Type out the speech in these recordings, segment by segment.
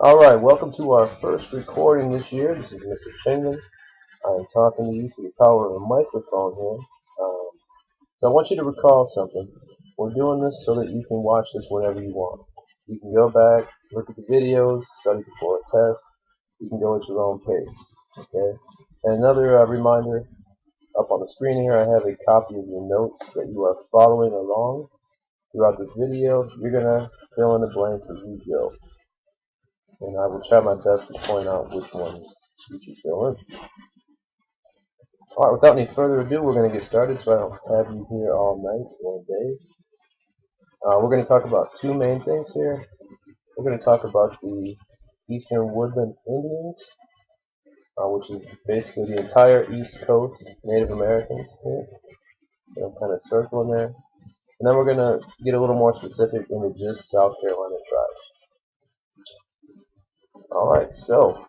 Alright, welcome to our first recording this year. This is Mr. Chingman. I'm talking to you through the power of a microphone here. So I want you to recall something. We're doing this so that you can watch this whenever you want. You can go back, look at the videos, study before a test. You can go at your own pace. Okay? And another reminder, up on the screen here I have a copy of your notes that you are following along throughout this video. You're going to fill in the blanks as we go. And I will try my best to point out which ones you should fill in. Alright, without any further ado, we're going to get started so I don't have you here all night or day. We're going to talk about two main things here. We're going to talk about the Eastern Woodland Indians, which is basically the entire East Coast Native Americans here. Kind of circle in there. And then we're going to get a little more specific into just South Carolina tribes. Alright, so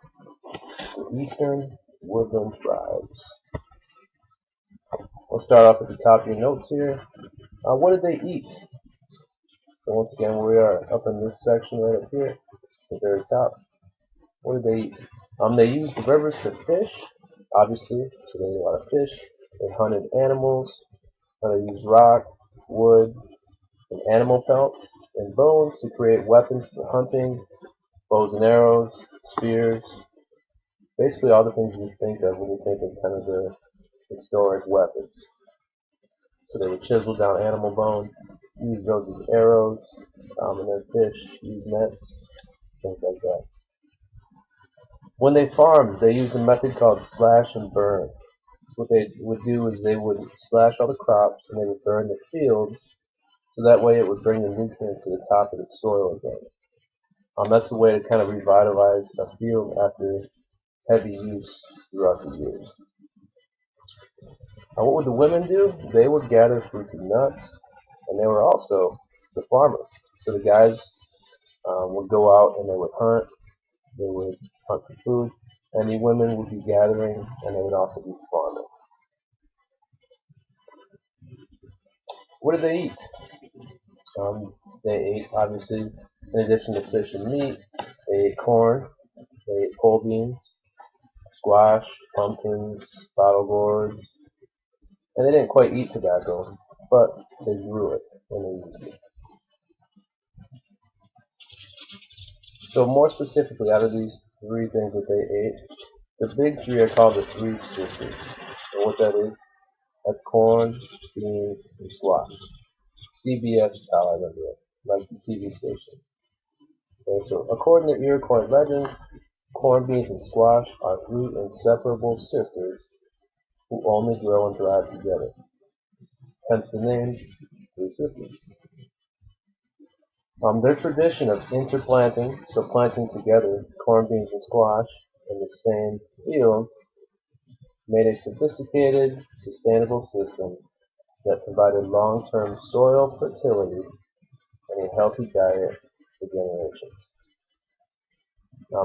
the Eastern Woodland tribes. We'll start off at the top of your notes here. What did they eat? So once again, we are up in this section right up here, at the very top. What did they eat? They used the rivers to fish, obviously, so they ate a lot of fish. They hunted animals. They used rock, wood, and animal pelts and bones to create weapons for hunting, bows and arrows, spears, basically all the things you think of when you think of kind of the historic weapons. So they would chisel down animal bone, use those as arrows, and then fish, use nets, things like that. When they farmed, they used a method called slash and burn. So what they would do is they would slash all the crops and they would burn the fields, so that way it would bring the nutrients to the top of the soil again. That's a way to kind of revitalize a field after heavy use throughout the years. What would the women do? They would gather fruits and nuts, and they were also the farmers. So the guys would go out and they would hunt, for food, and the women would be gathering, and they would also be farming. What did they eat? They ate, obviously, in addition to fish and meat, they ate corn, they ate pole beans, squash, pumpkins, bottle gourds, and they didn't quite eat tobacco, but they grew it and they used it. So more specifically, out of these three things that they ate, the big three are called the Three Sisters. And what that is, that's corn, beans, and squash. CBS is how I remember it, like the TV station. Okay, so according to Iroquois legend, corn, beans, and squash are three inseparable sisters who only grow and thrive together. Hence the name Three Sisters. Their tradition of interplanting, so planting together corn, beans, and squash in the same fields, made a sophisticated, sustainable system that provided long-term soil fertility and a healthy diet for generations.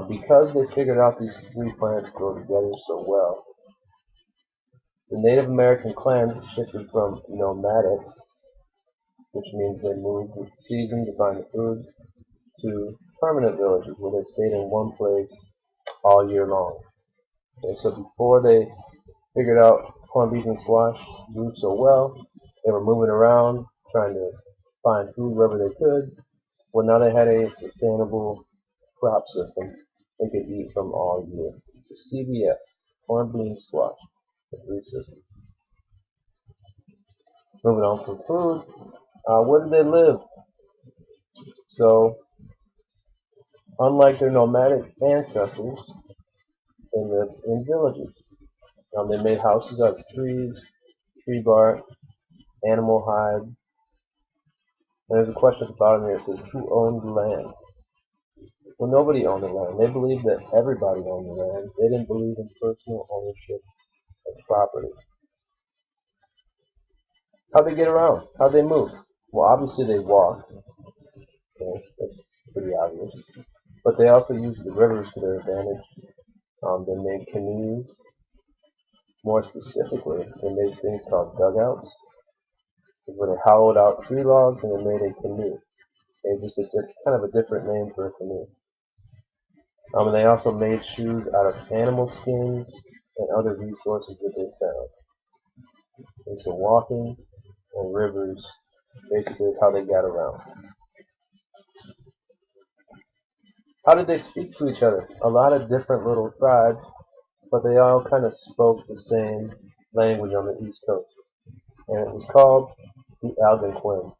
Because they figured out these three plants grow together so well, the Native American clans shifted from nomadic, which means they moved with the season to find the food, to permanent villages where they stayed in one place all year long. Okay, so before they figured out corn, beans, and squash grew so well, they were moving around trying to find food wherever they could. Well, now they had a sustainable crop system they could eat from all year. So CBS, corn, beans, squash, the three systems. Moving on from food, where did they live? So, unlike their nomadic ancestors, they lived in villages. They made houses out of trees, tree bark, animal hide. And there's a question at the bottom here that says, who owned the land? Well, nobody owned the land. They believed that everybody owned the land. They didn't believe in personal ownership of property. How'd they get around? How'd they move? Well, obviously they walked. Okay, that's pretty obvious. But they also used the rivers to their advantage. They made canoes. More specifically, they made things called dugouts, where they hollowed out tree logs and they made a canoe. Okay, just kind of a different name for a canoe. And they also made shoes out of animal skins and other resources that they found. And so walking on rivers basically is how they got around. How did they speak to each other? A lot of different little tribes, but they all kind of spoke the same language on the East Coast. And it was called the Algonquin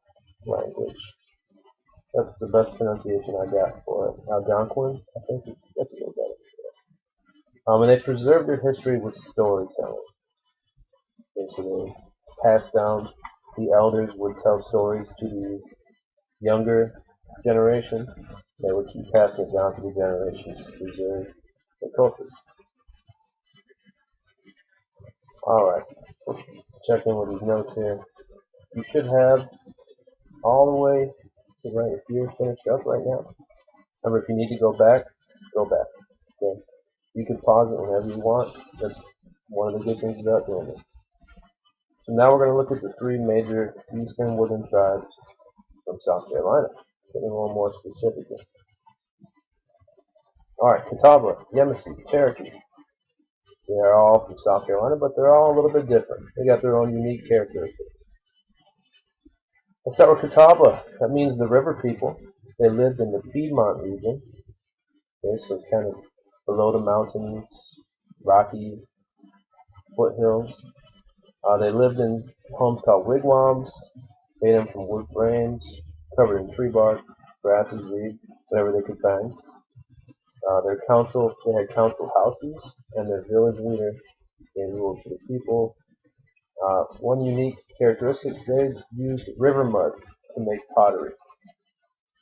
language. That's the best pronunciation I got for it. Algonquin, I think that's a little better. And they preserved their history with storytelling. Okay, so they passed down, the elders would tell stories to the younger generation. They would keep passing it down to the generations to preserve the culture. Alright, let's check in with these notes here. You should have all the way to right if you're finished up right now. Remember, if you need to go back, go back. Okay? You can pause it whenever you want. That's one of the good things about doing this. So now we're going to look at the three major eastern woodland tribes from South Carolina. Getting a little more specific. Alright, Catawba, Yamasee, Cherokee. They're all from South Carolina, but they're all a little bit different. They got their own unique characteristics. Let's start with Catawba. That means the river people. They lived in the Piedmont region. Okay, so kind of below the mountains, rocky foothills. They lived in homes called wigwams, made them from wood frames, covered in tree bark, grasses, reeds, whatever they could find. They had council houses, and their village leader gave rules to the people. One unique characteristic, they used river mud to make pottery.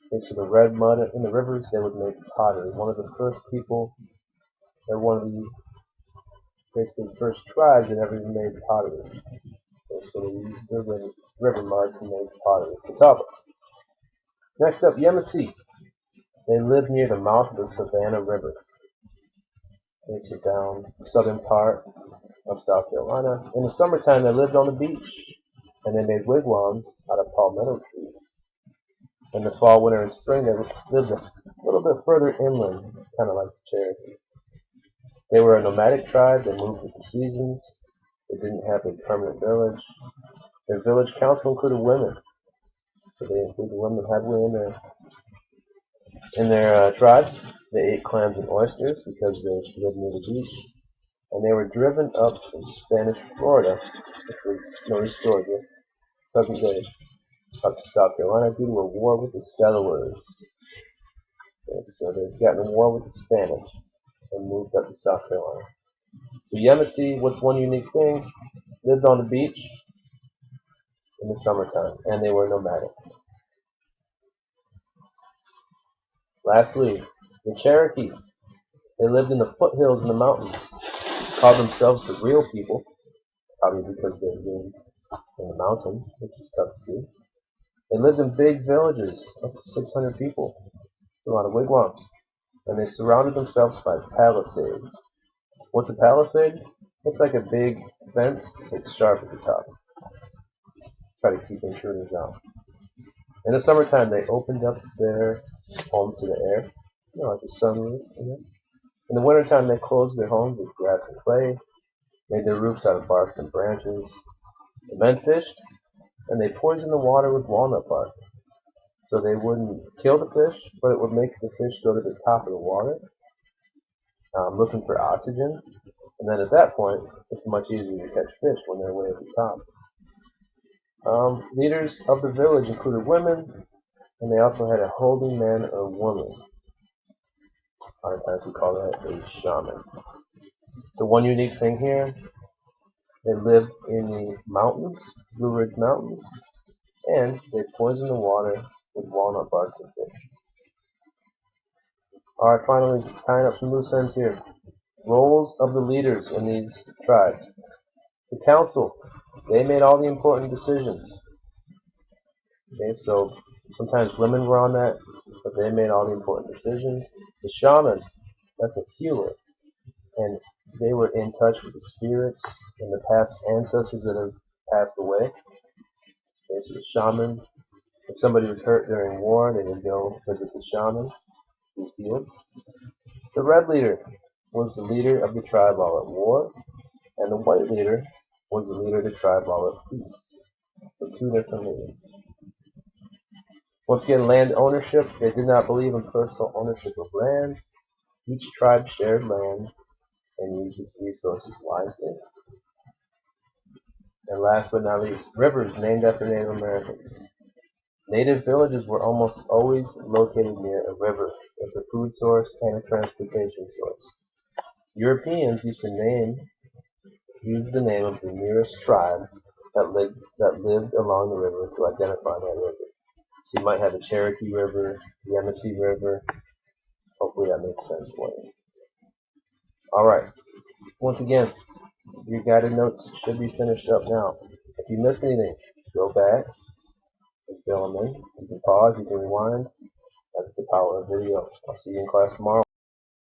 Okay, so the red mud in the rivers, they would make pottery. One of the first people, or one of the basically the first tribes that ever made pottery. Okay, so they used the river mud to make pottery. Catawba. Next up, Yamasee. They lived near the mouth of the Savannah River. Okay, so down the southern part of South Carolina. In the summertime, they lived on the beach, and they made wigwams out of palmetto trees. In the fall, winter, and spring, they lived a little bit further inland, kind of like the Cherokee. They were a nomadic tribe. They moved with the seasons. They didn't have a permanent village. Their village council included women, so they included women heavily in their tribe. They ate clams and oysters because they lived near the beach, and they were driven up from Spanish Florida, which was known as Georgia, present day, up to South Carolina due to a war with the settlers. Okay, so they'd gotten in a war with the Spanish and moved up to South Carolina. So Yamasee, what's one unique thing? Lived on the beach in the summertime, and they were nomadic. Lastly, the Cherokee. They lived in the foothills in the mountains, called themselves the real people, probably because they lived in the mountains, which is tough to do. They lived in big villages, up to 600 people. It's a lot of wigwams. And they surrounded themselves by palisades. What's a palisade? It's like a big fence that's sharp at the top. Try to keep intruders out. In the summertime, they opened up their homes to the air, like a sunroof. In the wintertime, they closed their homes with grass and clay, made their roofs out of barks and branches. The men fished, and they poisoned the water with walnut bark. So they wouldn't kill the fish, but it would make the fish go to the top of the water, looking for oxygen. And then at that point, it's much easier to catch fish when they're way at the top. Leaders of the village included women, and they also had a holy man or woman. A lot of times we call that a shaman. So one unique thing here, they lived in the mountains, Blue Ridge Mountains, and they poisoned the water with walnut bark and fish. Alright, finally, tying up some loose ends here. Roles of the leaders in these tribes. The council, they made all the important decisions. Okay, so sometimes women were on that, but they made all the important decisions. The shaman, that's a healer, and they were in touch with the spirits and the past ancestors that have passed away. Okay, so the shaman, if somebody was hurt during war, they would go visit the shaman, be healed. The red leader was the leader of the tribe while at war, and the white leader was the leader of the tribe while at peace. So two different leaders. Once again, land ownership. They did not believe in personal ownership of land. Each tribe shared land and used its resources wisely. And last but not least, rivers named after Native Americans. Native villages were almost always located near a river as a food source and a transportation source. Europeans used the name of the nearest tribe that lived along the river to identify that river. So you might have the Cherokee River, the Yenisei River. Hopefully that makes sense for you. Alright, once again, your guided notes should be finished up now. If you missed anything, go back and fill them in. You can pause, you can rewind. That's the power of video. I'll see you in class tomorrow.